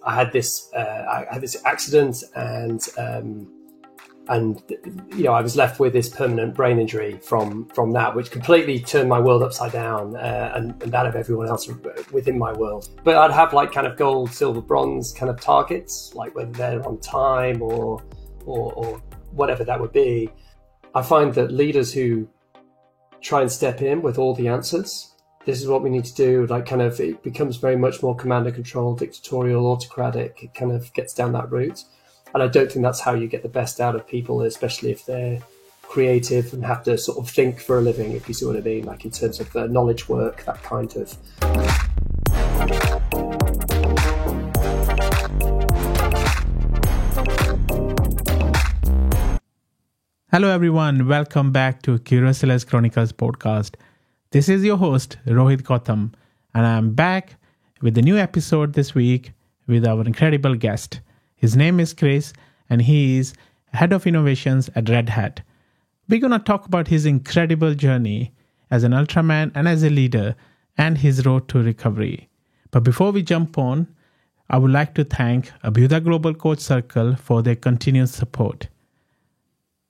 I had this accident, and I was left with this permanent brain injury from that, which completely turned my world upside down, and that of everyone else within my world. But I'd have like kind of gold, silver, bronze kind of targets, like whether they're on time or whatever that would be. I find that leaders who try and step in with all the answers, this is what we need to do, like kind of, it becomes very much more command and control, dictatorial, autocratic. It kind of gets down that route. And I don't think that's how you get the best out of people, especially if they're creative and have to sort of think for a living, if you see what I mean, like in terms of knowledge work, that kind of. Hello everyone, welcome back to Curiositas Chronicles podcast. This is your host, Rohit Gautam, and I'm back with a new episode this week with our incredible guest. His name is Chris, and he is Head of Innovations at Red Hat. We're going to talk about his incredible journey as an Ultraman and as a leader, and his road to recovery. But before we jump on, I would like to thank Abhyuda Global Coach Circle for their continued support.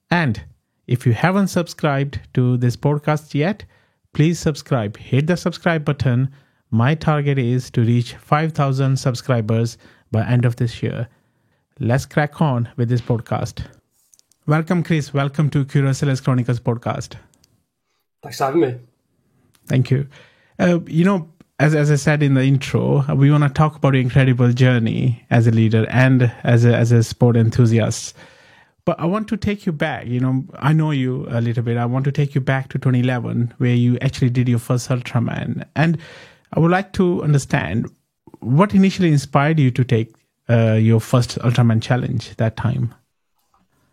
And if you haven't subscribed to this podcast yet, please subscribe. Hit the subscribe button. My target is to reach 5,000 subscribers by end of this year. Let's crack on with this podcast. Welcome, Chris. Welcome to Curiositas Chronicles podcast. Thanks for having me. Thank you. As I said in the intro, we want to talk about your incredible journey as a leader and as a sport enthusiast. But I want to take you back. I know you a little bit. I want to take you back to 2011, where you actually did your first Ultraman. And I would like to understand what initially inspired you to take your first Ultraman challenge that time.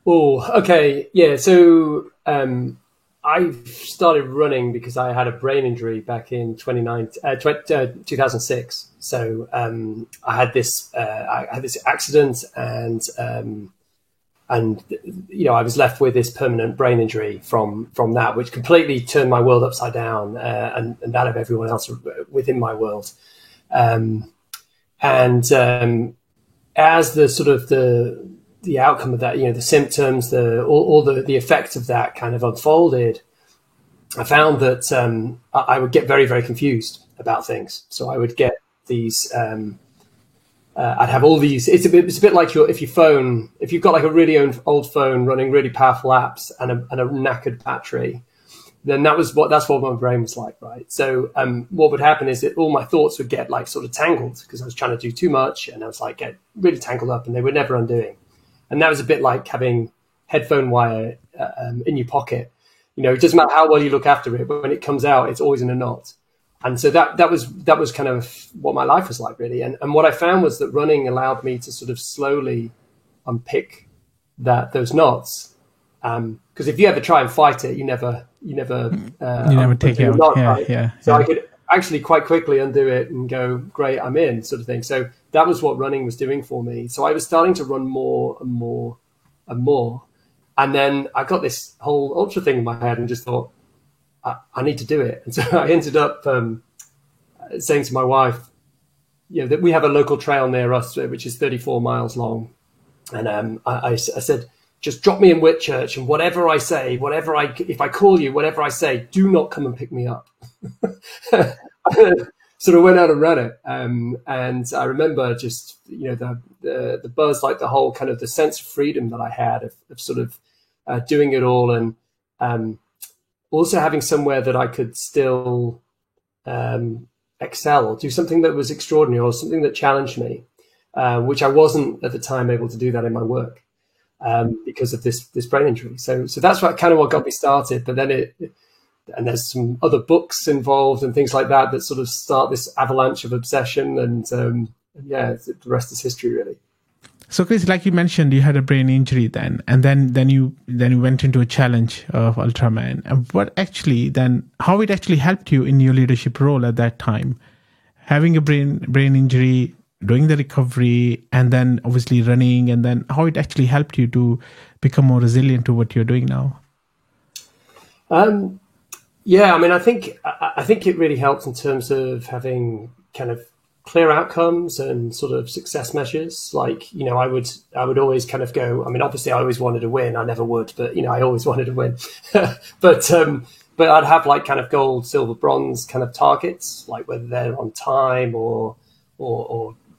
Oh, okay. Yeah. So I started running because I had a brain injury back in 2006. So I had this accident, and I was left with this permanent brain injury from that, which completely turned my world upside down, and that of everyone else within my world. As the sort of the outcome of that, the symptoms, all the effects of that kind of unfolded, I found that I would get very, very confused about things. So I would get these. I'd have all these. It's a bit like if you've got like a really old phone running really powerful apps and a knackered battery, then that's what my brain was like, right? So what would happen is that all my thoughts would get like sort of tangled because I was trying to do too much, and I was like get really tangled up, and they were never undoing. And that was a bit like having headphone wire in your pocket. It doesn't matter how well you look after it, but when it comes out, it's always in a knot. And so that was kind of what my life was like, really. And what I found was that running allowed me to sort of slowly unpick those knots. Because if you ever try and fight it, you never take it out. Knot, yeah, right? yeah. So I could actually quite quickly undo it and go, great, I'm in, sort of thing. So that was what running was doing for me. So I was starting to run more and more and more. And then I got this whole ultra thing in my head and just thought, I need to do it. And so I ended up saying to my wife, that we have a local trail near us, which is 34 miles long. And I said, just drop me in Whitchurch, and whatever I say, if I call you, whatever I say, do not come and pick me up. Sort of went out and ran it. And I remember just, the buzz, like the whole kind of the sense of freedom that I had of sort of doing it all, and also having somewhere that I could still excel or do something that was extraordinary or something that challenged me, which I wasn't at the time able to do that in my work because of this brain injury. So that's what got me started. But then and there's some other books involved and things like that sort of start this avalanche of obsession. And the rest is history, really. So, Chris, like you mentioned, you had a brain injury then, and then you went into a challenge of Ultraman. And how it actually helped you in your leadership role at that time, having a brain injury, doing the recovery, and then obviously running, and then how it actually helped you to become more resilient to what you're doing now. I think it really helped in terms of having kind of clear outcomes and sort of success measures. Like, I would always kind of go, I mean, obviously I always wanted to win. I never would, but, I always wanted to win. But I'd have like kind of gold, silver, bronze kind of targets, like whether they're on time or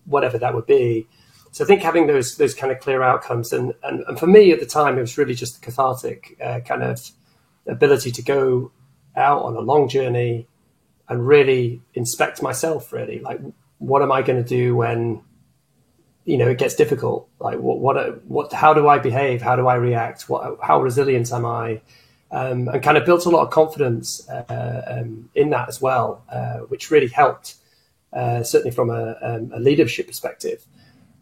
whatever that would be. So I think having those kind of clear outcomes, and for me at the time, it was really just the cathartic kind of ability to go out on a long journey and really inspect myself, really. Like, what am I going to do when, it gets difficult? Like, how do I behave? How do I react? How resilient am I? And kind of built a lot of confidence in that as well, which really helped, certainly from a leadership perspective.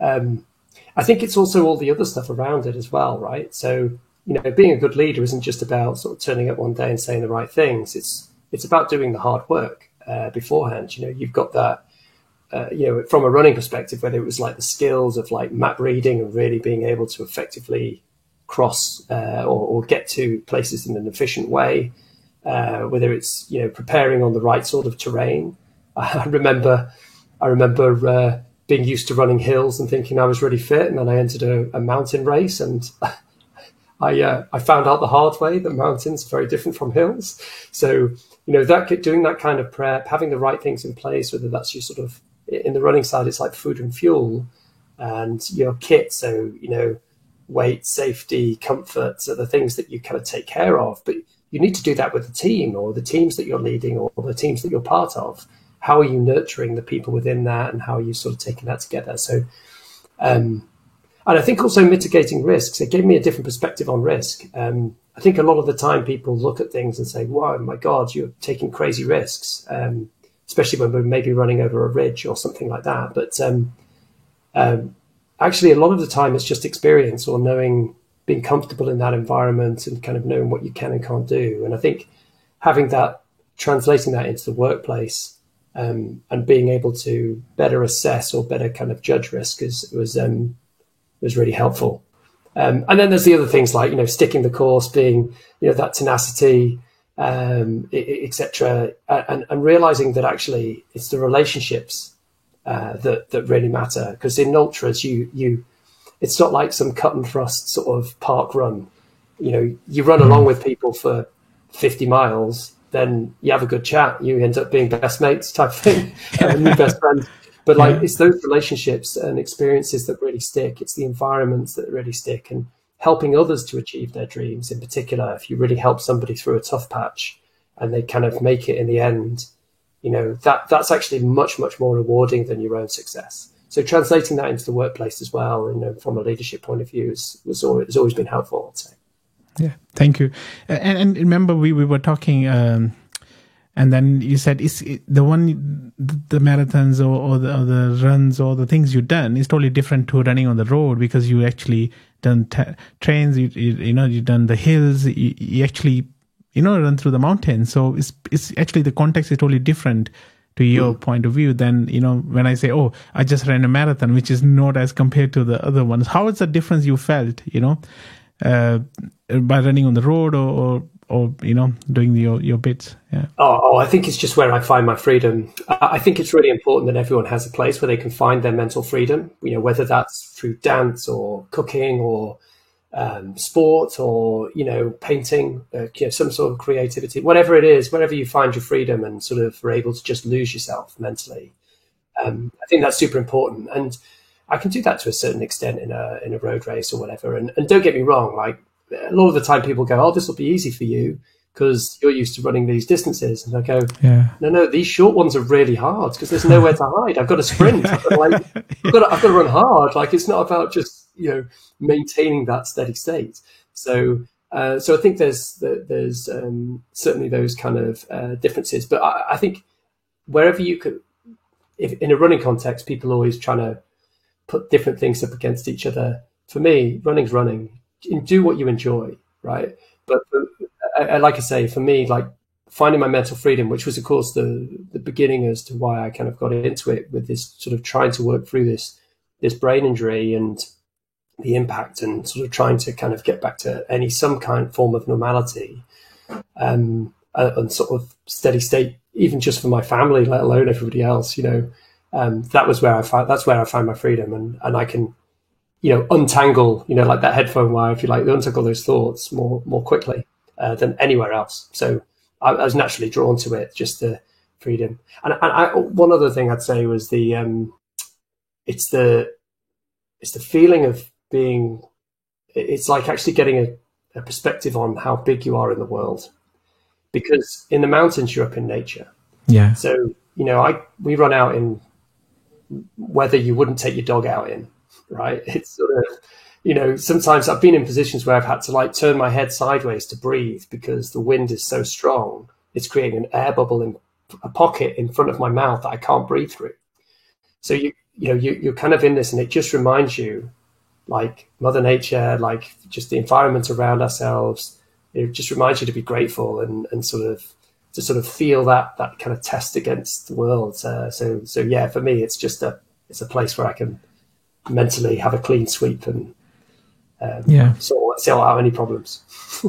I think it's also all the other stuff around it as well, right? So, being a good leader isn't just about sort of turning up one day and saying the right things. It's about doing the hard work beforehand. You've got that, from a running perspective, whether it was like the skills of like map reading and really being able to effectively cross or get to places in an efficient way, whether it's, preparing on the right sort of terrain. I remember being used to running hills and thinking I was really fit, and then I entered a mountain race, and I found out the hard way that mountains are very different from hills. So, doing that kind of prep, having the right things in place, whether that's your sort of, in the running side, it's like food and fuel and your kit. So, weight, safety, comfort are the things that you kind of take care of. But you need to do that with the team or the teams that you're leading or the teams that you're part of. How are you nurturing the people within that, and how are you sort of taking that together? So, and I think also mitigating risks. It gave me a different perspective on risk. I think a lot of the time people look at things and say, wow, my God, you're taking crazy risks, especially when we're maybe running over a ridge or something like that. But actually, a lot of the time it's just experience or being comfortable in that environment and kind of knowing what you can and can't do. And I think having that, translating that into the workplace, and being able to better assess or better kind of judge risk was really helpful. And then there's the other things like, sticking the course, being, that tenacity, etc. And realizing that actually it's the relationships that really matter. Because in ultras, it's not like some cut and thrust sort of park run. You run along with people for 50 miles, then you have a good chat, you end up being best mates type thing, new best friends. But it's those relationships and experiences that really stick. It's the environments that really stick, and helping others to achieve their dreams in particular. If you really help somebody through a tough patch and they kind of make it in the end, that's actually much, much more rewarding than your own success. So translating that into the workplace as well, from a leadership point of view, has always been helpful, I'd say. Yeah, thank you. And remember, we were talking, and then you said the marathons or the runs or the things you've done is totally different to running on the road, because you actually done trains, you've done the hills, you actually run through the mountains. So it's actually, the context is totally different to your point of view than, when I say, oh, I just ran a marathon, which is not as compared to the other ones. How is the difference you felt, by running on the road or doing your bits? Yeah. Oh, I think it's just where I find my freedom. I think it's really important that everyone has a place where they can find their mental freedom, whether that's through dance or cooking or sport or, painting, some sort of creativity, whatever it is, wherever you find your freedom and sort of are able to just lose yourself mentally. I think that's super important. And I can do that to a certain extent in a road race or whatever. And don't get me wrong, like a lot of the time people go, oh, this will be easy for you because you're used to running these distances. And I go, no, these short ones are really hard because there's nowhere to hide. I've got to sprint. I've got to run hard. Like, it's not about just, maintaining that steady state. So I think there's certainly those kind of differences. But I think wherever you could, if in a running context, people are always trying to put different things up against each other. For me, running's running. Do what you enjoy, right? But like I say, for me, like finding my mental freedom, which was, of course, the beginning as to why I kind of got into it, with this sort of trying to work through this brain injury and the impact, and sort of trying to kind of get back to some kind of form of normality, and sort of steady state, even just for my family, let alone everybody else, That's where I find my freedom, and I can, untangle, like that headphone wire, if you like, untangle those thoughts more quickly than anywhere else. So I was naturally drawn to it, just the freedom. And one other thing I'd say was it's the feeling of being. It's like actually getting a perspective on how big you are in the world, because in the mountains you're up in nature. Yeah. So we run out in weather you wouldn't take your dog out in, right? It's sort of, sometimes I've been in positions where I've had to like turn my head sideways to breathe because the wind is so strong. It's creating an air bubble in a pocket in front of my mouth that I can't breathe through. So you're kind of in this, and it just reminds you, like Mother Nature, like just the environment around ourselves. It just reminds you to be grateful and sort of feel that kind of test against the world. So yeah, for me, it's a place where I can mentally have a clean sweep and sort out any problems.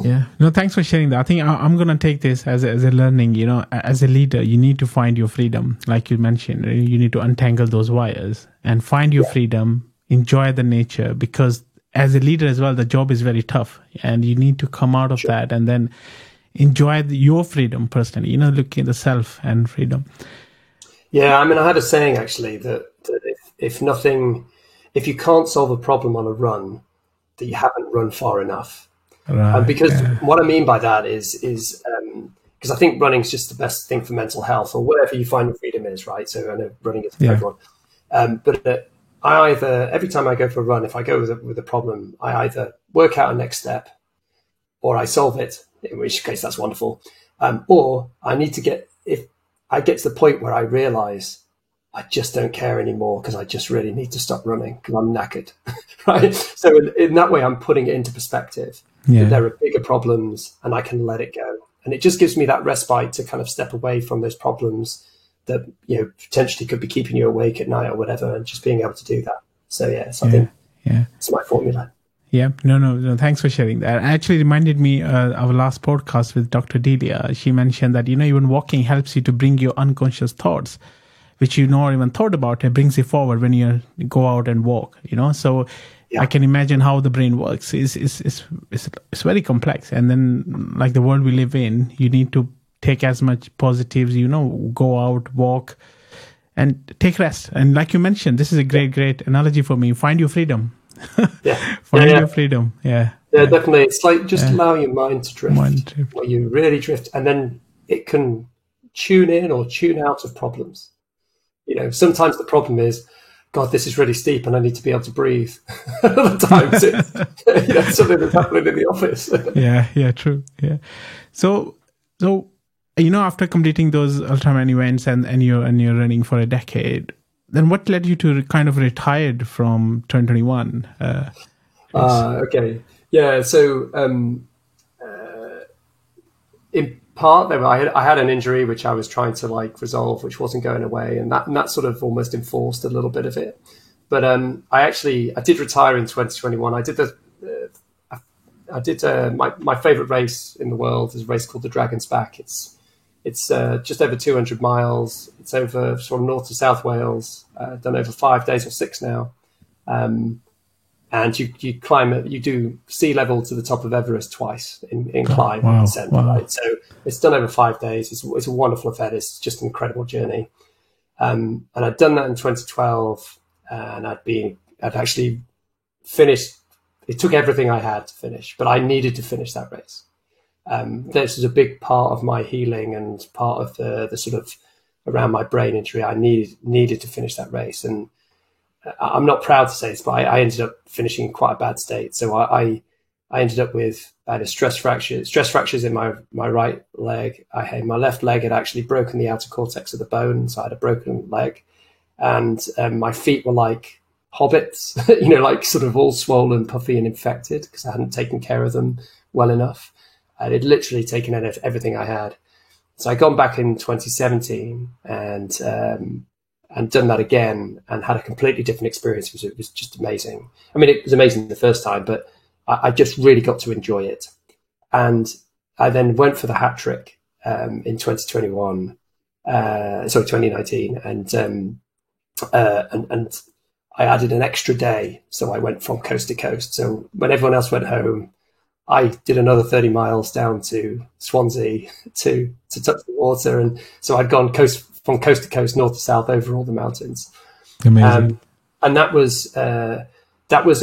Yeah. No, thanks for sharing that. I think I'm going to take this as a learning, as a leader, you need to find your freedom. Like you mentioned, you need to untangle those wires and find your freedom, enjoy the nature, because as a leader as well, the job is very tough and you need to come out of that and then enjoy your freedom personally, looking at the self and freedom. Yeah. I mean, I had a saying actually that if you can't solve a problem on a run, that you haven't run far enough. Right, because what I mean by that is because I think running is just the best thing for mental health, or whatever you find your freedom is, right? So I know running is for everyone. But I either, every time I go for a run, if I go with a problem, I either work out a next step or I solve it, in which case that's wonderful. Or I need to if I get to the point where I realize I just don't care anymore because I just really need to stop running because I'm knackered, right? So in that way, I'm putting it into perspective. That there are bigger problems and I can let it go. And it just gives me that respite to kind of step away from those problems that, potentially could be keeping you awake at night or whatever, and just being able to do that. So I think it's my formula. Yeah, no. Thanks for sharing that. It actually reminded me our last podcast with Dr. Delia. She mentioned that, even walking helps you to bring your unconscious thoughts, which you not even thought about. It brings it forward when you go out and walk, So I can imagine how the brain works. It's very complex. And then like the world we live in, you need to take as much positives, go out, walk and take rest. And like you mentioned, this is a great analogy for me. Find your freedom. Find your freedom. Yeah, definitely. It's like just allow your mind to drift. Where you really drift, and then it can tune in or tune out of problems. Sometimes the problem is, God, this is really steep and I need to be able to breathe. Other times it's something that's happening in the office. Yeah, true. Yeah. So after completing those Ultraman events and you're running for a decade, then what led you to kind of retired from 2021? Okay. Yeah. So in part, I had an injury which I was trying to resolve, which wasn't going away, and that sort of almost enforced a little bit of it. But I did retire in 2021. I did my favorite race in the world is a race called the Dragon's Back. It's just over 200 miles. It's over from north to south Wales. Done over 5 days or 6 now. And you climb it. You do sea level to the top of Everest twice in climb and descent. Wow. Right? So it's done over 5 days. It's a wonderful event. It's just an incredible journey. And I'd done that in 2012, and I'd actually finished. It took everything I had to finish, but I needed to finish that race. This is a big part of my healing and part of the sort of around my brain injury. I needed to finish that race, and I'm not proud to say this, but I ended up finishing in quite a bad state. So I ended up with I had stress fractures in my right leg. My left leg had actually broken the outer cortex of the bone, so I had a broken leg, and my feet were like hobbits, like sort of all swollen, puffy, and infected because I hadn't taken care of them well enough. I had literally taken out everything I had. So I'd gone back in 2017 and done that again and had a completely different experience. It was just amazing. I mean, it was amazing the first time, but I just really got to enjoy it. And I then went for the hat trick in 2019. and I added an extra day. So I went from coast to coast. So when everyone else went home, I did another 30 miles down to Swansea to touch the water. And so I'd gone from coast to coast, north to south, over all the mountains. Amazing. And that was a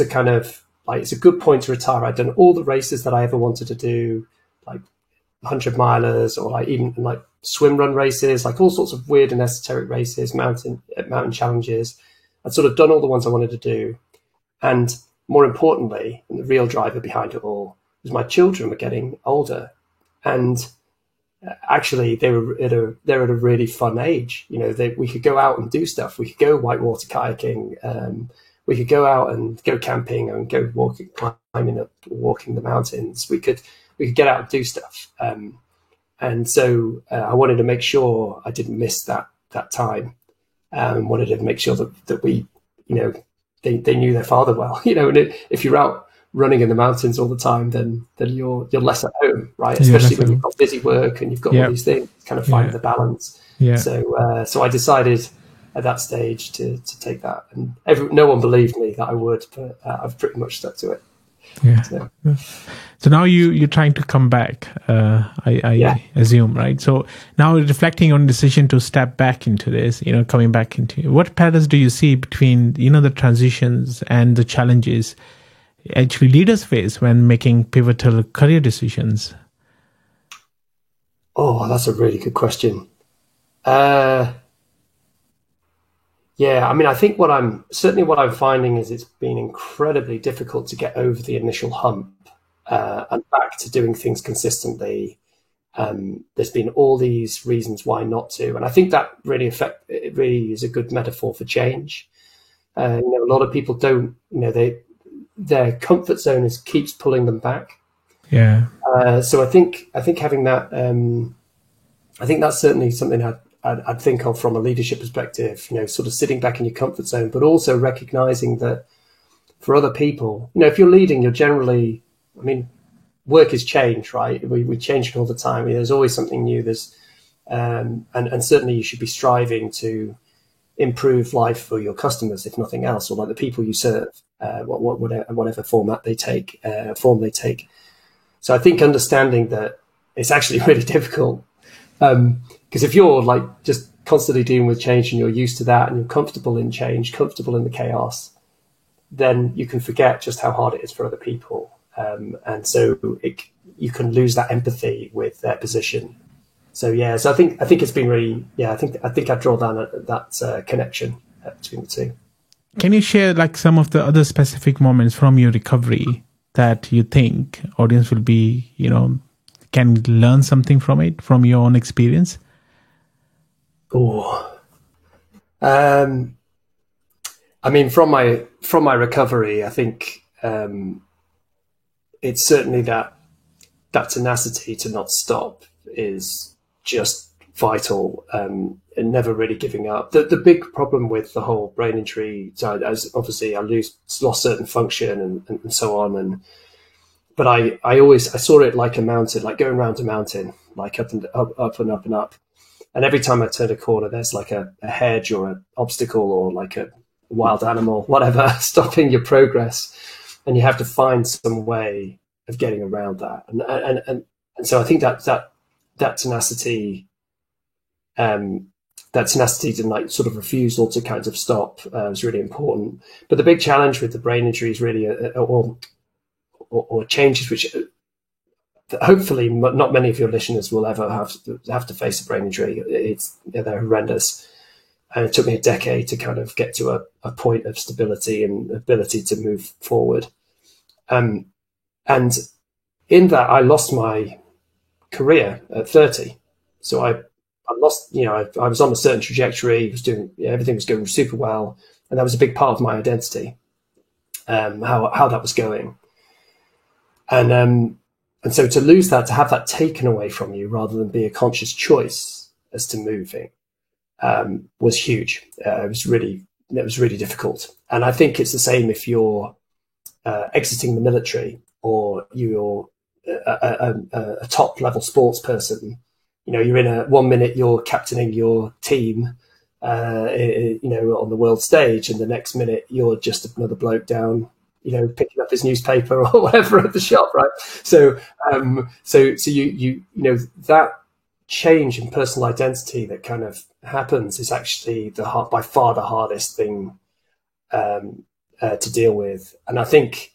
kind of like, it's a good point to retire. I'd done all the races that I ever wanted to do, like 100 milers, or like even like swim run races, like all sorts of weird and esoteric races, mountain challenges. I'd sort of done all the ones I wanted to do. And more importantly, and the real driver behind it all, was my children were getting older. And actually they're at a really fun age. You know, we could go out and do stuff. We could go whitewater kayaking. We could go out and go camping and go walking the mountains. We could get out and do stuff. And so I wanted to make sure I didn't miss that time. Wanted to make sure that we, you know, they knew their father well. You know, and if you're out running in the mountains all the time, then you're less at home, right? Especially when you've got busy work and you've got all these things, kind of find the balance. Yeah. So I decided at that stage to take that, and no one believed me that I would, but I've pretty much stuck to it. Yeah. So now you're trying to come back, I assume, right? So now reflecting on the decision to step back into this, you know, coming back into, what parallels do you see between, you know, the transitions and the challenges actually leaders face when making pivotal career decisions? Oh, that's a really good question. Yeah, I mean, I think what I'm finding is it's been incredibly difficult to get over the initial hump and back to doing things consistently. There's been all these reasons why not to, and I think that really is a good metaphor for change. You know, a lot of people don't, you know, their comfort zone keeps pulling them back. Yeah. So I think having that, I think that's certainly something I'd think of from a leadership perspective, you know, sort of sitting back in your comfort zone, but also recognizing that for other people, you know, if you're leading, you're generally, I mean, work is change, right? We change it all the time. I mean, there's always something new. There's, and certainly you should be striving to improve life for your customers, if nothing else, or like the people you serve, whatever form they take. So I think understanding that it's actually really difficult. Because if you're like just constantly dealing with change and you're used to that and you're comfortable in change, comfortable in the chaos, then you can forget just how hard it is for other people. And so you can lose that empathy with their position. So yeah, so I think it's been really, I think I draw down that connection between the two. Can you share like some of the other specific moments from your recovery that you think audience will be, you know, can learn something from it, from your own experience? Oh, I mean, from my recovery, I think it's certainly that tenacity to not stop is just vital, and never really giving up. The big problem with the whole brain injury side, as obviously I lost certain function and so on, but I saw it like a mountain, like going around a mountain, like up and up and up and up. And every time I turn a corner, there's like a hedge or an obstacle or like a wild animal, whatever, stopping your progress. And you have to find some way of getting around that. And so I think that tenacity, to like sort of refusal to kind of stop was really important. But the big challenge with the brain injury is really, or changes which hopefully not many of your listeners will ever have to face a brain injury. They're horrendous. And it took me a decade to kind of get to a point of stability and ability to move forward. And in that, I lost my career at 30. So I lost, you know, I was on a certain trajectory, was doing, everything was going super well. And that was a big part of my identity, how that was going. And so to lose that, to have that taken away from you rather than be a conscious choice as to moving, was huge. It was really difficult. And I think it's the same if you're exiting the military or you're a top level sports person. You know, you're in 1 minute you're captaining your team, on the world stage, and the next minute you're just another bloke down, picking up his newspaper or whatever at the shop, right? So you that change in personal identity that kind of happens is actually by far the hardest thing to deal with, and I think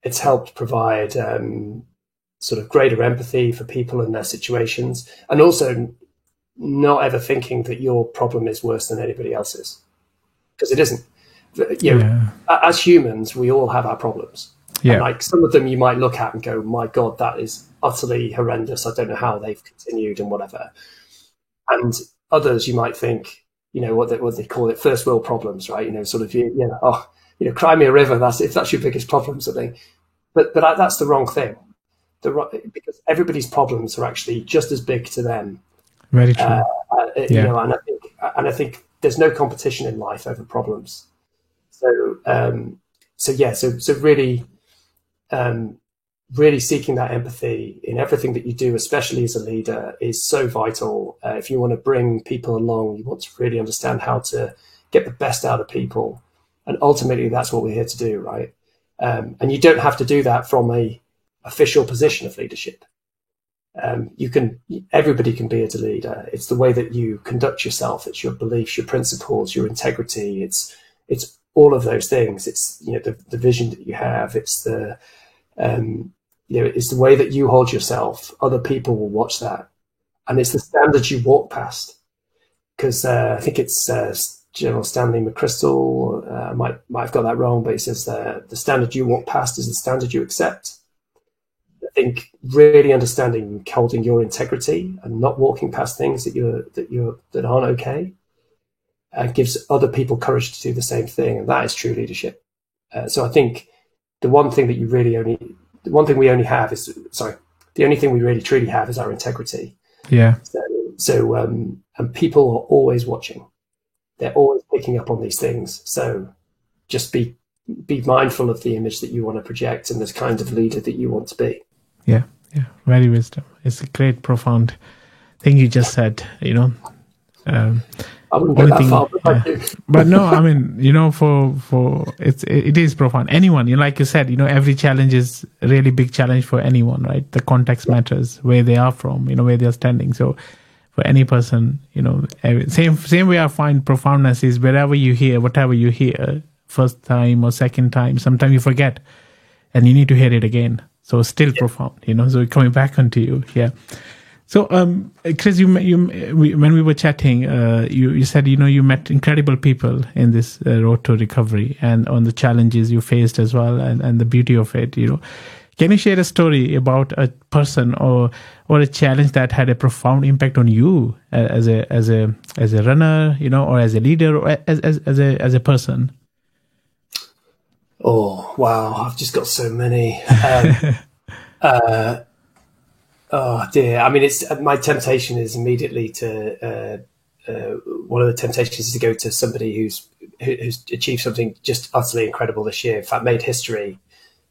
it's helped provide sort of greater empathy for people in their situations, and also not ever thinking that your problem is worse than anybody else's, because it isn't. As humans, we all have our problems. Yeah. And like some of them you might look at and go, my God, that is utterly horrendous. I don't know how they've continued and whatever. And others you might think, what they call it, first world problems, right? Cry me a river. If that's your biggest problem, something. But that's the wrong thing. Because everybody's problems are actually just as big to them. Very true. And I think there's no competition in life over problems. So really seeking that empathy in everything that you do, especially as a leader, is so vital. If you want to bring people along, you want to really understand how to get the best out of people. And ultimately, that's what we're here to do, right? And you don't have to do that from a official position of leadership. Everybody can be a leader. It's the way that you conduct yourself. It's your beliefs, your principles, your integrity. It's all of those things. It's the vision that you have. It's the it's the way that you hold yourself. Other people will watch that, and it's the standards you walk past. Because I think it's General Stanley McChrystal. Might have got that wrong, but he says the standard you walk past is the standard you accept. I think really understanding, holding your integrity, and not walking past things that aren't okay, gives other people courage to do the same thing, and that is true leadership. So I think the only thing we really truly have is our integrity. Yeah. So and people are always watching. They're always picking up on these things. So just be mindful of the image that you want to project and this kind of leader that you want to be. Yeah. Very wisdom. It's a great, profound thing you just said, I wouldn't go that far, but I do. But no, I mean, for it is profound. Anyone, like you said, every challenge is a really big challenge for anyone, right? The context matters, where they are from, where they're standing. So for any person, same way I find profoundness is whatever you hear, first time or second time, sometimes you forget and you need to hear it again. So still profound, so coming back onto you. Yeah. So, Chris, when we were chatting, you said, you met incredible people in this road to recovery and on the challenges you faced as well, and the beauty of it, Can you share a story about a person or a challenge that had a profound impact on you as a runner, or as a leader, or as a person? Oh, wow. I've just got so many. Oh dear. I mean, my temptation is immediately to, one of the temptations is to go to somebody who's achieved something just utterly incredible this year. In fact, made history,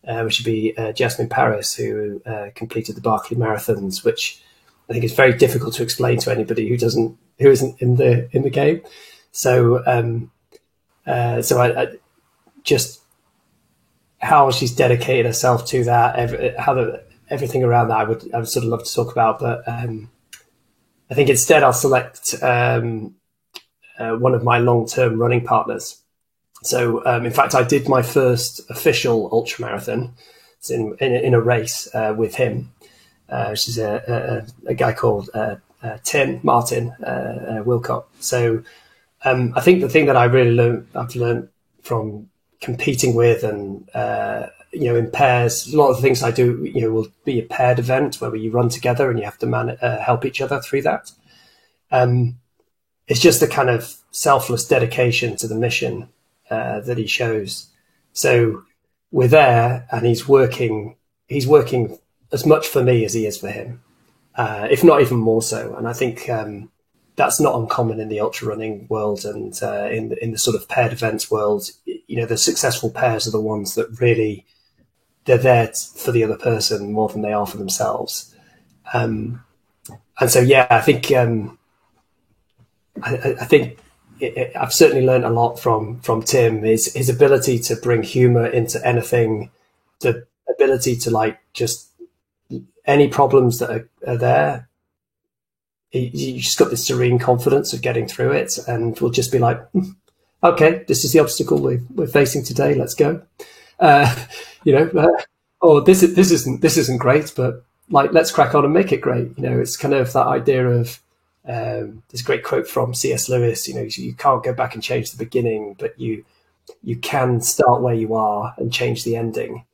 which would be Jasmine Paris, who completed the Barkley Marathons, which I think is very difficult to explain to anybody who isn't in the game. So, I just how she's dedicated herself to that, everything around that I would sort of love to talk about, but I think instead I'll select one of my long-term running partners. So in fact, I did my first official ultramarathon in a race with him, which is a guy called Tim Martin Wilcott. So I think the thing that I've learned from competing with and in pairs, a lot of the things I do will be a paired event where you run together and you have to help each other through that. It's just the kind of selfless dedication to the mission that he shows. So we're there, and he's working as much for me as he is for him, if not even more so. And I think that's not uncommon in the ultra running world, and in the sort of paired events world. The successful pairs are the ones that really, they're there for the other person more than they are for themselves. And so, yeah, I think I've certainly learned a lot from Tim. His ability to bring humor into anything, the ability to like just any problems that are there. You just got this serene confidence of getting through it, and we'll just be like, okay, this is the obstacle we're facing today. Let's go. Or this isn't great, but like let's crack on and make it great. It's kind of that idea of there's a great quote from C.S. Lewis. You can't go back and change the beginning, but you can start where you are and change the ending,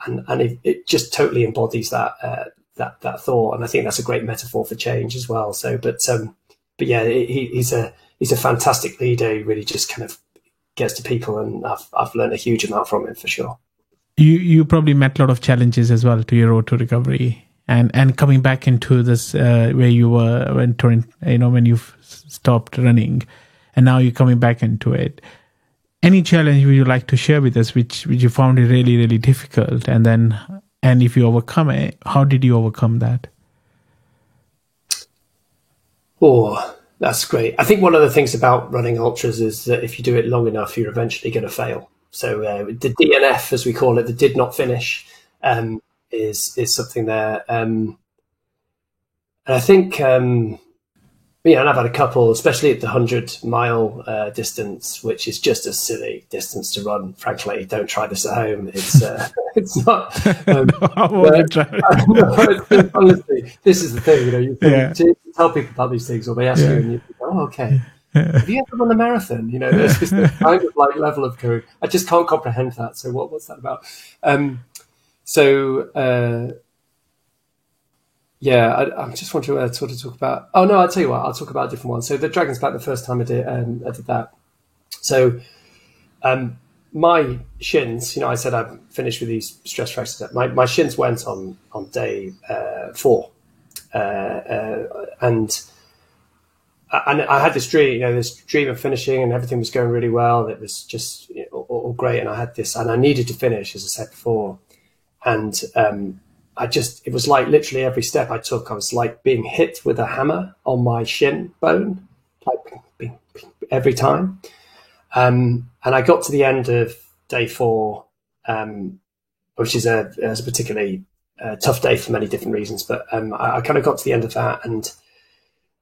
and it just totally embodies that thought. And I think that's a great metaphor for change as well. So, but yeah, he's a fantastic leader. He really just kind of gets to people, and I've learned a huge amount from him for sure. You probably met a lot of challenges as well to your road to recovery, and coming back into this where you were when you stopped running, and now you're coming back into it. Any challenge would you like to share with us, which you found it really, really difficult, and if you overcome it, how did you overcome that? Oh, that's great. I think one of the things about running ultras is that if you do it long enough, you're eventually going to fail. So the DNF, as we call it, the did not finish, is something there. And I think, and I've had a couple, especially at the 100-mile distance, which is just a silly distance to run. Frankly, don't try this at home. It's not. Honestly, this is the thing. You tell people about these things, or they ask you, and you think, "Oh, okay." Have you ever run a marathon? There's this kind of like level of code. I just can't comprehend that. So what's that about? I just want to sort of talk about. Oh no, I'll tell you what. I'll talk about a different one. So the Dragon's Back, the first time I did that. So my shins. I said I finished with these stress fractures. My shins went on day 4, and I had this dream of finishing, and everything was going really well. It was just all great, and I had this, and I needed to finish, as I said before. And it was like literally every step I took, I was like being hit with a hammer on my shin bone, like bing, bing, every time. And I got to the end of day 4, which is a particularly tough day for many different reasons. But I kind of got to the end of that, and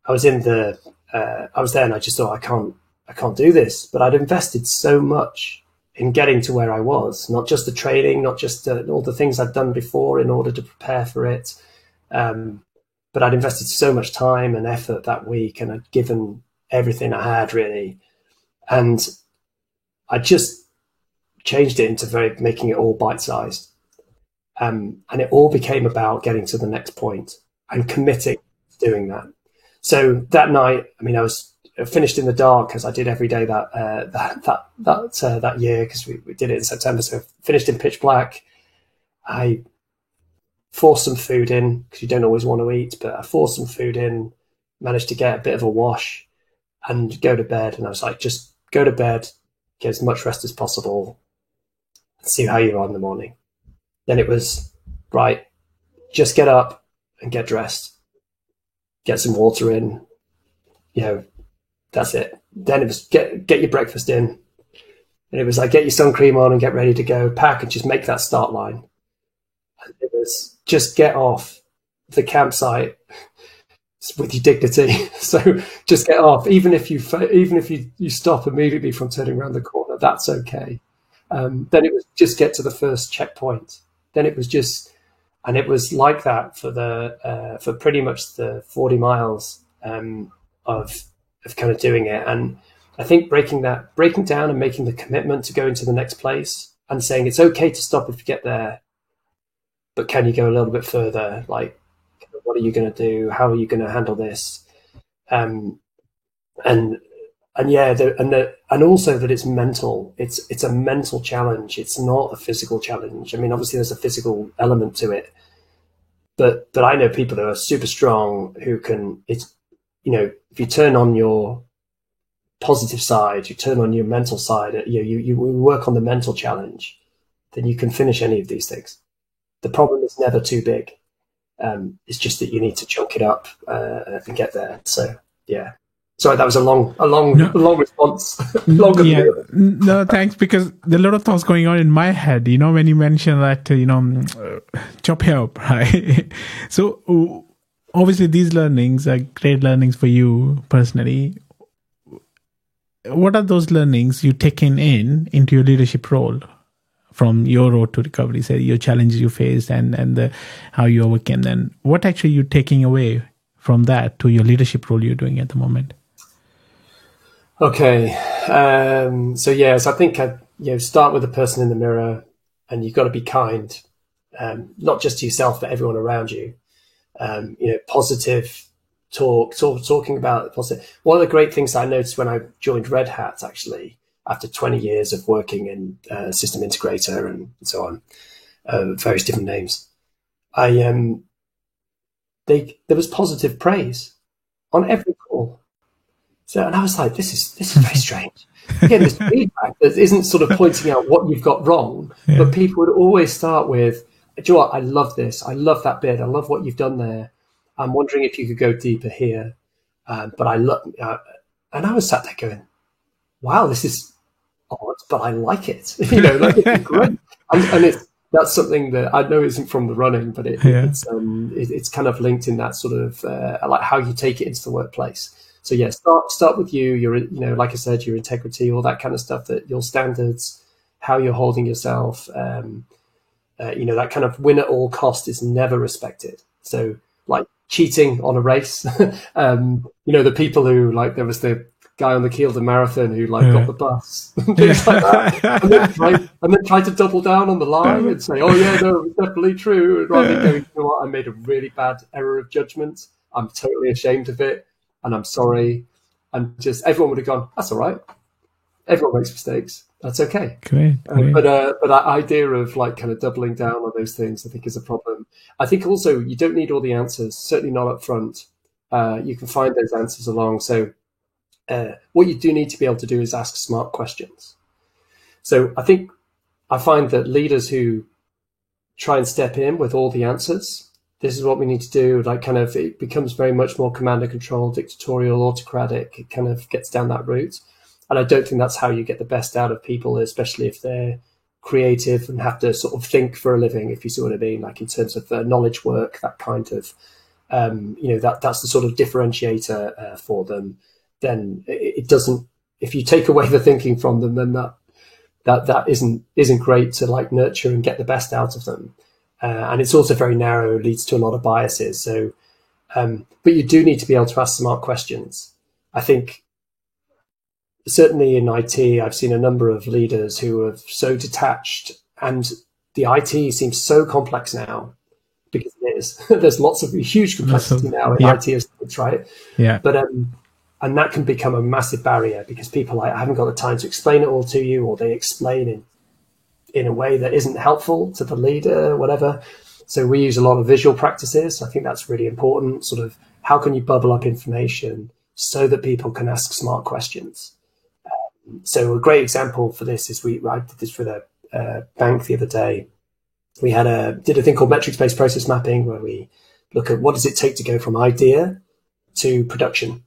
I was I was there, and I just thought, I can't do this. But I'd invested so much in getting to where I was, not just the training, not just all the things I'd done before in order to prepare for it. But I'd invested so much time and effort that week, and I'd given everything I had really. And I just changed it into making it all bite-sized. And it all became about getting to the next point and committing to doing that. So that night, I was finished in the dark, as I did every day that year, because we did it in September. So finished in pitch black. I forced some food in, because you don't always want to eat, but I forced some food in, managed to get a bit of a wash and go to bed. And I was like, just go to bed, get as much rest as possible, and see how you are in the morning. Then it was, right, just get up and get dressed, get some water in, that's it. Then it was get your breakfast in. And it was like, get your sun cream on and get ready to go, pack and just make that start line. And it was just get off the campsite with your dignity. So just get off, even if you stop immediately from turning around the corner, that's okay. Then it was just get to the first checkpoint. Then it was just, and it was like that for pretty much the 40 miles of kind of doing it. And I think breaking down and making the commitment to going to the next place and saying it's okay to stop if you get there, but can you go a little bit further? Like, what are you going to do? How are you going to handle this? And also that it's mental. It's a mental challenge. It's not a physical challenge. Obviously there's a physical element to it, but I know people who are super strong who can. If you turn on your positive side, you turn on your mental side. You work on the mental challenge, then you can finish any of these things. The problem is never too big. It's just that you need to chunk it up and get there. So yeah. Sorry, that was a long No. long response. Longer Yeah, than no, thanks. Because there are a lot of thoughts going on in my head. When you mention that, job help, right? So obviously, these learnings are great learnings for you personally. What are those learnings you taken into your leadership role from your road to recovery? Say your challenges you faced and how you overcame them. What actually you taking away from that to your leadership role you're doing at the moment? Okay. So I think start with the person in the mirror, and you've got to be kind, not just to yourself, but everyone around you. Positive talking about positive. One of the great things I noticed when I joined Red Hat, actually, after 20 years of working in system integrator and so on, various different names, there was positive praise on every call. So, and I was like, this is very strange. Again, this feedback that isn't sort of pointing out what you've got wrong, but people would always start with, "Do you know what? I love this. I love that bit. I love what you've done there. I'm wondering if you could go deeper here." But I love, and I was sat there going, "Wow, this is odd, but I like it." It's great, and that's something that I know isn't from the running, but it's kind of linked in that sort of like how you take it into the workplace. So start with you. Like I said, your integrity, all that kind of stuff. That your standards, how you're holding yourself. That kind of win at all cost is never respected. So like cheating on a race, the people who like there was the guy on the Kielder Marathon who like got the bus, things like that, and then tried to double down on the lie and say, "Oh yeah, no, it's definitely true." And rather than going, "You know what? I made a really bad error of judgment. I'm totally ashamed of it. And I'm sorry," and just everyone would have gone, "That's all right. Everyone makes mistakes. That's okay." Great. But that idea of like kind of doubling down on those things, I think, is a problem. I think also you don't need all the answers. Certainly not up front. You can find those answers along. So what you do need to be able to do is ask smart questions. So I find that leaders who try and step in with all the answers, this is what we need to do, like kind of it becomes very much more command and control, dictatorial, autocratic. It kind of gets down that route. And I don't think that's how you get the best out of people, especially if they're creative and have to sort of think for a living, if you see what I mean, like in terms of knowledge work, that kind of, that's the sort of differentiator for them. Then it doesn't, if you take away the thinking from them, then that isn't great to like nurture and get the best out of them. And it's also very narrow, leads to a lot of biases. So, but you do need to be able to ask smart questions. I think certainly in IT, I've seen a number of leaders who are so detached, and the IT seems so complex now because it is. There's lots of huge complexity now in IT, right? Yeah. But and that can become a massive barrier because people I haven't got the time to explain it all to you, or they explain in a way that isn't helpful to the leader, whatever. So we use a lot of visual practices. I think that's really important. Sort of how can you bubble up information so that people can ask smart questions? So a great example for this is I did this for the bank the other day. We did a thing called metrics-based process mapping, where we look at what does it take to go from idea to production.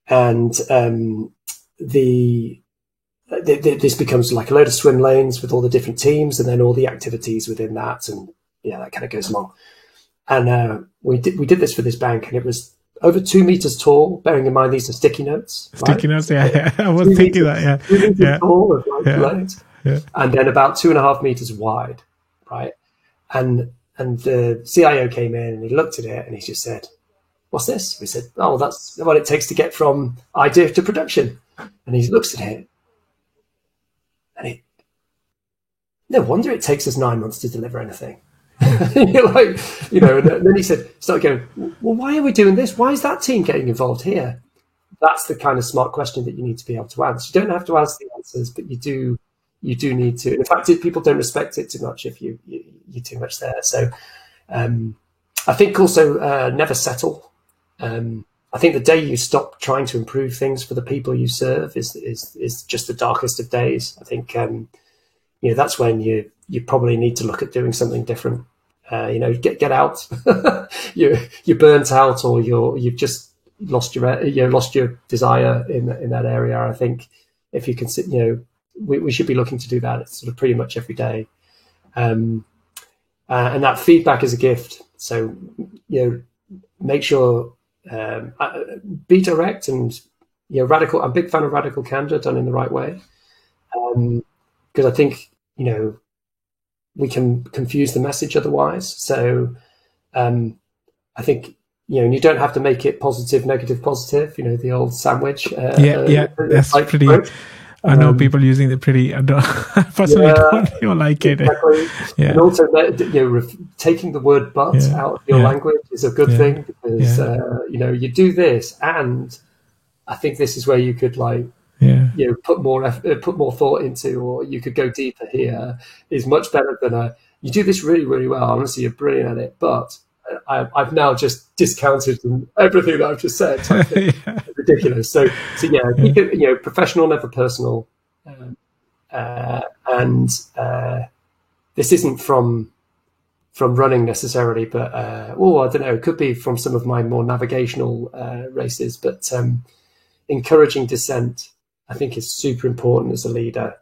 And this becomes like a load of swim lanes with all the different teams and then all the activities within that. And that kind of goes along. And we did this for this bank, and it was over 2 meters tall, bearing in mind these are sticky notes. Sticky notes, yeah. I was thinking that, 2 meters tall with loads. Yeah. And then about 2.5 meters wide, right? And the CIO came in and he looked at it and he just said, "What's this?" We said, "Oh, that's what it takes to get from idea to production." And he looks at it, and no wonder it takes us 9 months to deliver anything. You're like, and then he started going, "Well, why are we doing this? Why is that team getting involved here?" That's the kind of smart question that you need to be able to answer. You don't have to ask the answers, but you do need to. In fact, people don't respect it too much if you're too much there. So I think also never settle. I think the day you stop trying to improve things for the people you serve is just the darkest of days. I think that's when you probably need to look at doing something different. Get out. You're burnt out, or you've just lost your desire in that area. I think if you can, we should be looking to do that sort of pretty much every day. And that feedback is a gift. So, make sure, be direct and, radical. I'm a big fan of radical candor done in the right way. Because I think, we can confuse the message otherwise. So, I think, you don't have to make it positive, negative, positive, the old sandwich. That's pretty, approach. I know people using it pretty, I personally don't like it. Exactly. Yeah. And also, taking the word but out of your language is a good thing, because, you do this, and I think this is where you could put more thought into, or you could go deeper here, is much better than you do this really, really well. Honestly, you're brilliant at it, but I've now just discounted everything that I've just said. It's ridiculous. So keep it, professional, never personal. And this isn't from running necessarily, but I don't know. It could be from some of my more navigational races. But encouraging dissent, I think, is super important as a leader.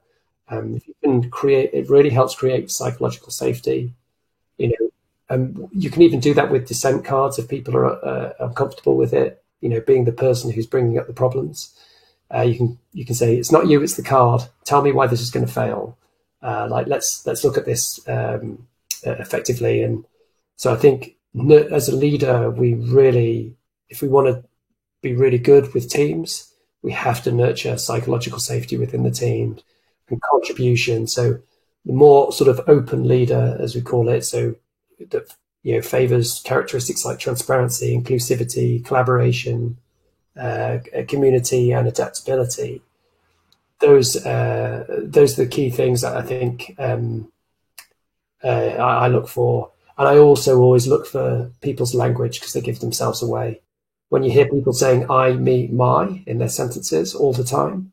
If you can it really helps create psychological safety. You can even do that with dissent cards if people are uncomfortable with it. Being the person who's bringing up the problems, you can say, "It's not you, it's the card. Tell me why this is going to fail. Let's look at this effectively." And so I think as a leader, if we want to be really good with teams, we have to nurture psychological safety within the team and contribution. So the more sort of open leader, as we call it, so that favors characteristics like transparency, inclusivity, collaboration, community, and adaptability. Those are the key things that I think I look for. And I also always look for people's language, because they give themselves away. When you hear people saying "I," "me," "my" in their sentences all the time,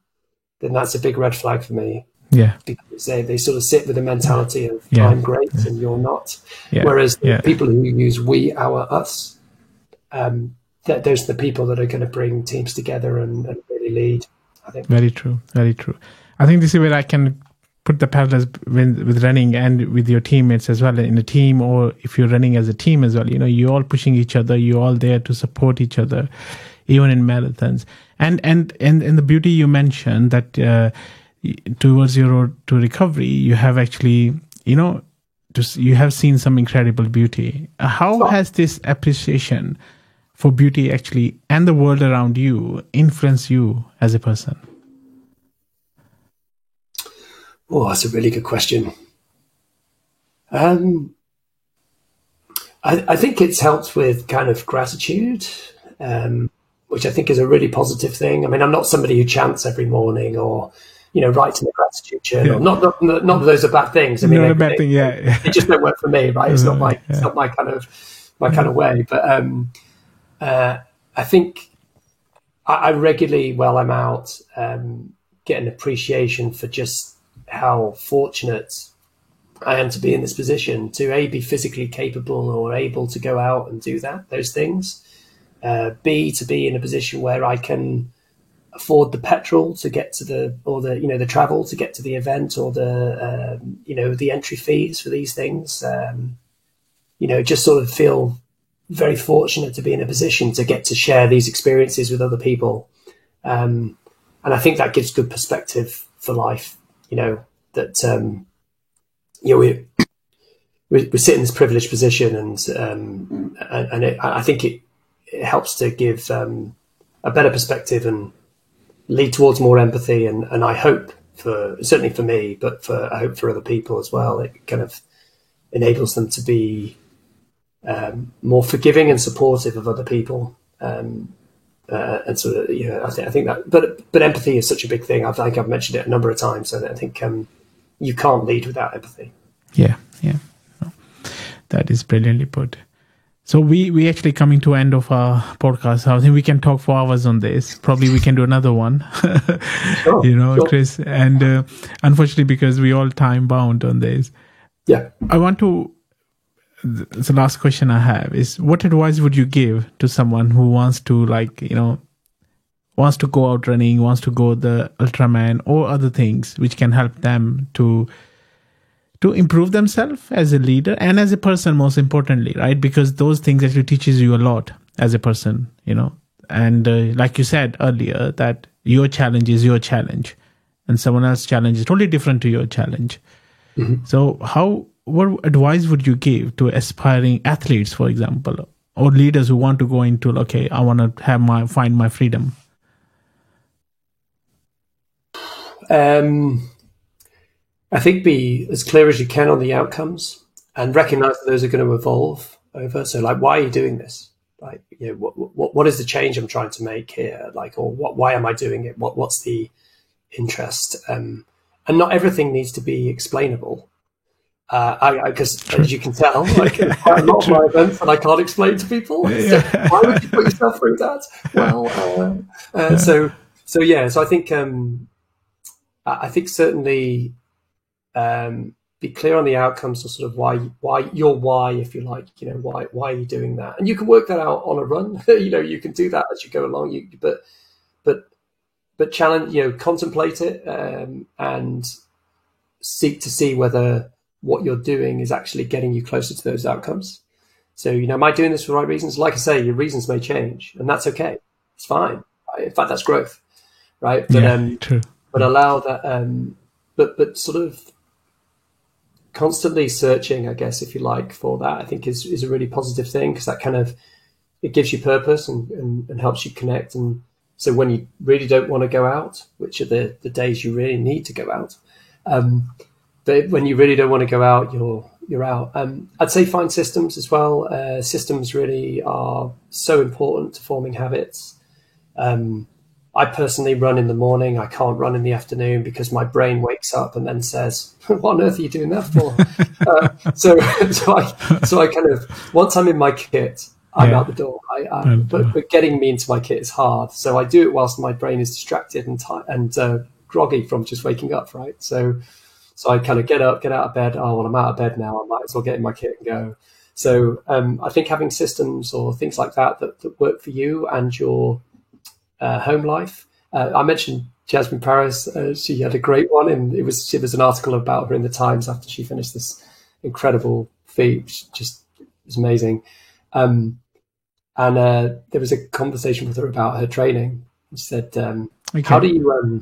then that's a big red flag for me. Yeah, because they sort of sit with a mentality of "I'm great and you're not." Whereas people who use "we," "our," "us," those are the people that are going to bring teams together and really lead, I think. Very true. Very true. I think this is where I can put the parallels with running and with your teammates as well, in a team, or if you're running as a team as well. You're all pushing each other. You're all there to support each other, even in marathons. And the beauty you mentioned that towards your road to recovery, you have actually, you have seen some incredible beauty. How has this appreciation for beauty actually, and the world around you, influenced you as a person? Oh, that's a really good question. I think it's helped with kind of gratitude, which I think is a really positive thing. I mean, I'm not somebody who chants every morning or, writes in the gratitude journal. Not that those are bad things. I mean, not a bad thing. Yeah, it just don't work for me, right? It's not my kind of way. But I think I regularly, while I'm out, get an appreciation for just how fortunate I am to be in this position, to be physically capable or able to go out and do those things. B, to be in a position where I can afford the petrol to get to the travel to get to the event, or the entry fees for these things. Just sort of feel very fortunate to be in a position to get to share these experiences with other people. And I think that gives good perspective for life, that, we sit in this privileged position, and I think it helps to give a better perspective and lead towards more empathy. And I hope certainly for me, but I hope for other people as well, it kind of enables them to be more forgiving and supportive of other people. And so, I think that, but empathy is such a big thing. I think I've mentioned it a number of times. So I think you can't lead without empathy. Yeah. No, that is brilliantly put. So we actually coming to end of our podcast. I think we can talk for hours on this. Probably we can do another one, sure. Chris. And unfortunately, because we all time bound on this. Yeah. I want to the last question I have is, what advice would you give to someone who wants to, wants to go out running, wants to go the Ultraman or other things which can help them to improve themselves as a leader and as a person, most importantly, right? Because those things actually teaches you a lot as a person, and like you said earlier, that your challenge is your challenge and someone else's challenge is totally different to your challenge. Mm-hmm. So what advice would you give to aspiring athletes, for example, or leaders who want to go into, I want to find my freedom? I think be as clear as you can on the outcomes and recognize that those are going to evolve over. So, why are you doing this? What is the change I'm trying to make here? Or why am I doing it? What's the interest? And not everything needs to be explainable. Because as you can tell, quite a lot of my events that I can't explain to people. So why would you put yourself through that? Well, so I think certainly be clear on the outcomes, or sort of why, if you like, why are you doing that? And you can work that out on a run. You can do that as you go along. But challenge, contemplate it and seek to see whether what you're doing is actually getting you closer to those outcomes. So, am I doing this for the right reasons? Like I say, your reasons may change, and that's okay. It's fine. In fact, that's growth, right? But true. But allow that. But sort of constantly searching, I guess, if you like, for that, I think is a really positive thing, because that kind of, it gives you purpose and helps you connect. And so when you really don't want to go out, which are the days you really need to go out, but when you really don't want to go out, you're out. I'd say find systems as well. Systems really are so important to forming habits. I personally run in the morning. I can't run in the afternoon because my brain wakes up and then says, "What on earth are you doing that for?" So I kind of, once I'm in my kit, I'm out the door. But getting me into my kit is hard. So I do it whilst my brain is distracted and groggy from just waking up. Right. So I kind of get out of bed. Oh, well, I'm out of bed now. I might as well get in my kit and go. So I think having systems or things like that work for you and your home life. I mentioned Jasmine Paris. She had a great one, and it was an article about her in the Times after she finished this incredible feat. Just it was amazing. And there was a conversation with her about her training. She said, "How do you?"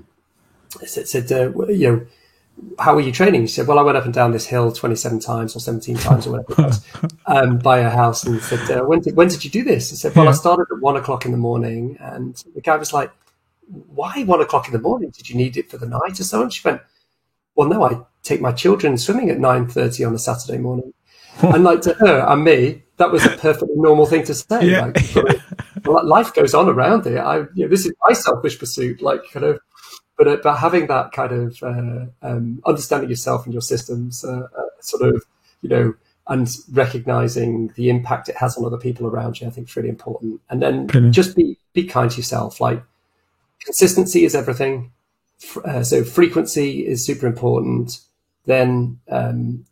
How are you training? She said, "Well, I went up and down this hill 27 times or 17 times or whatever it was, by her house." And said, when did you do this? I said, "Well, I started at 1 o'clock in the morning." And the guy was like, "Why 1 o'clock in the morning? Did you need it for the night or so?" And she went, "Well, no, I take my children swimming at 9:30 on a Saturday morning." And to her and me, that was a perfectly normal thing to say. Yeah. Life goes on around it. This is my selfish pursuit, But having that kind of understanding yourself and your systems, and recognizing the impact it has on other people around you, I think is really important. And then just be kind to yourself. Consistency is everything. So frequency is super important. Then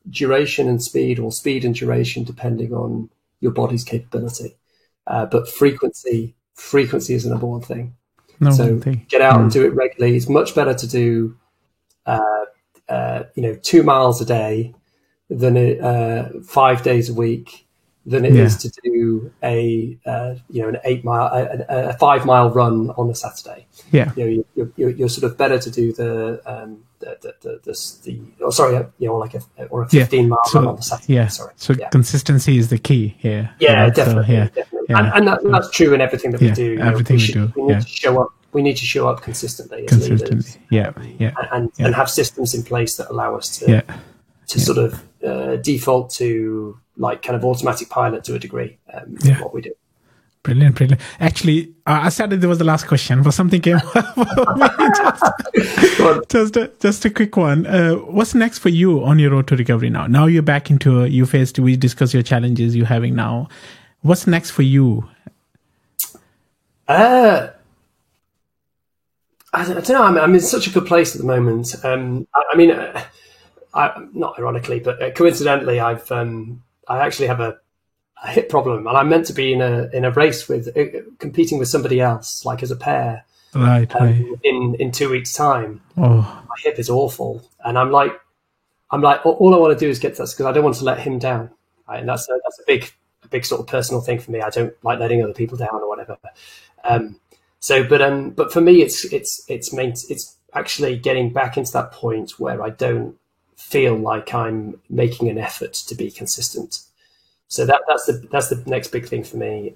duration and speed, or speed and duration, depending on your body's capability. But frequency is the number one thing. Get out and do it regularly. It's much better to do, 2 miles a day than 5 days a week than it is to do an 5 mile run on a Saturday. Yeah, you're sort of better to do or a 15 mile run on a Saturday. Yeah, consistency is the key here. Yeah, definitely. And that's true in everything that we do. Everything we do. We need to show up. We need to show up consistently as leaders. And have systems in place that allow us to sort of default to kind of automatic pilot to a degree. What we do. Brilliant. Actually, I said there was the last question, but something came up. Just a quick one. What's next for you on your road to recovery now? Now you're back into we discuss your challenges you're having now. What's next for you? I don't know. I'm in such a good place at the moment. Not ironically, but coincidentally, I've I actually have a hip problem, and I'm meant to be in a race with competing with somebody else, like as a pair, right. in 2 weeks' time. Oh, my hip is awful, and I'm like, all I want to do is get to this because I don't want to let him down, right? And that's a big sort of personal thing for me. I don't like letting other people down or whatever. But for me, it's actually getting back into that point where I don't feel like I'm making an effort to be consistent. So that's the next big thing for me,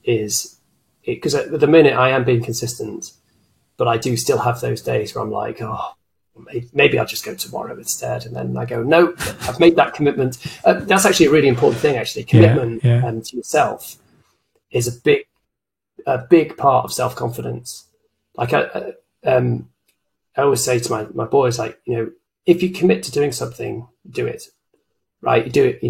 is because at the minute I am being consistent, but I do still have those days where I'm like, oh, maybe I'll just go tomorrow instead. And then I go, no, I've made that commitment. That's actually a really important thing, actually. Commitment to yourself is a big part of self-confidence. Like I always say to my boys, like, if you commit to doing something, do it, right? You do it,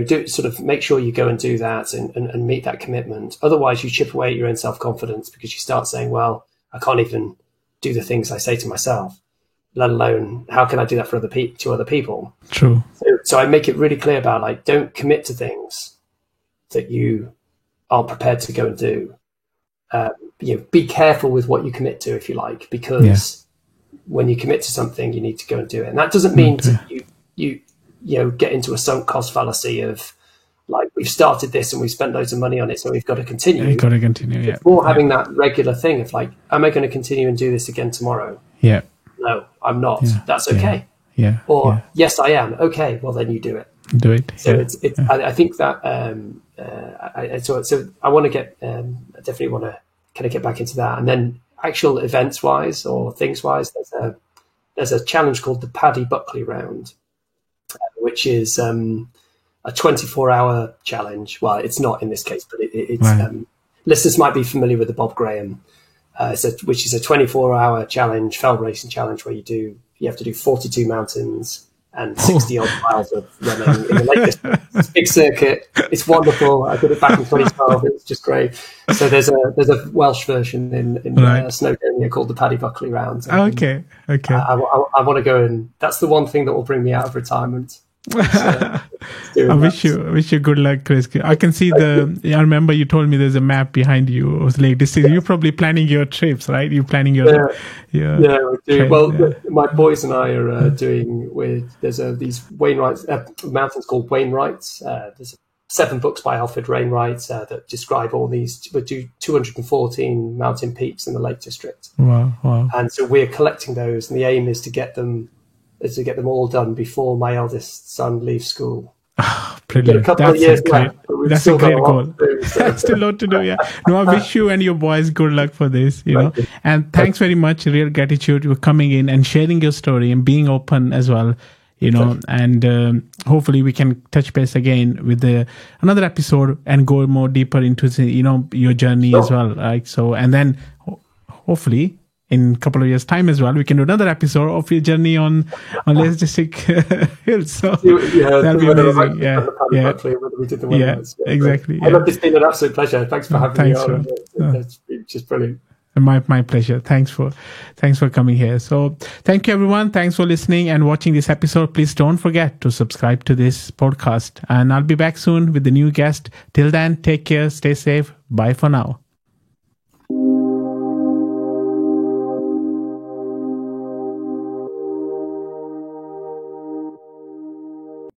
do it, sort of make sure you go and do that and meet that commitment. Otherwise you chip away at your own self-confidence because you start saying, well, I can't even do the things I say to myself, let alone how can I do that for to other people? True. So I make it really clear about, like, don't commit to things that you aren't prepared to go and do. Be careful with what you commit to, if you like, because when you commit to something, you need to go and do it. And that doesn't mean you get into a sunk cost fallacy of, like, we've started this and we've spent loads of money on it, so we've got to continue. You've got to continue, yeah. Or having that regular thing of, like, am I going to continue and do this again tomorrow? Yeah. No, I'm not. Yeah. That's okay. Yeah. Or yes, I am. Okay, well then you do it. Do it. So I think that so I want to get I definitely want to kind of get back into that. And then actual events wise or things wise, there's a challenge called the Paddy Buckley Round, which is a 24-hour challenge. Well, it's not in this case, but it's right. Listeners might be familiar with the Bob Graham, which is a 24-hour challenge, fell racing challenge, where you have to do 42 mountains and 60 odd miles of running in the Lake District. It's a big circuit. It's wonderful. I did it back in 2012. It was just great. So there's a Welsh version in Snowdonia called the Paddy Buckley Round. Okay. I want to go, and that's the one thing that will bring me out of retirement. I wish you good luck, Chris. I can see I remember you told me there's a map behind you. It was Lake District. You're probably planning your trips, right? You're planning your we do. Well, my boys and I are there's these Wainwrights mountains called Wainwrights. There's 7 books by Alfred Wainwright that describe all these. We do 214 mountain peaks in the Lake District. Wow! And so we're collecting those, and the aim is to get them all done before my eldest son leaves school. Brilliant. A couple of years left, that's a great goal. Still a lot to do, yeah. No, I wish you and your boys good luck for this, And thanks very much. Real gratitude for coming in and sharing your story and being open as well, and hopefully we can touch base again with another episode and go more deeper into, your journey as well, right? So, and then hopefully in a couple of years' time as well, we can do another episode of your journey on Lake District Hills. So that'll be amazing. Exactly. Look, it's been an absolute pleasure. Thanks for having me on. It's just brilliant. My pleasure. Thanks for coming here. So thank you, everyone. Thanks for listening and watching this episode. Please don't forget to subscribe to this podcast. And I'll be back soon with the new guest. Till then, take care, stay safe. Bye for now.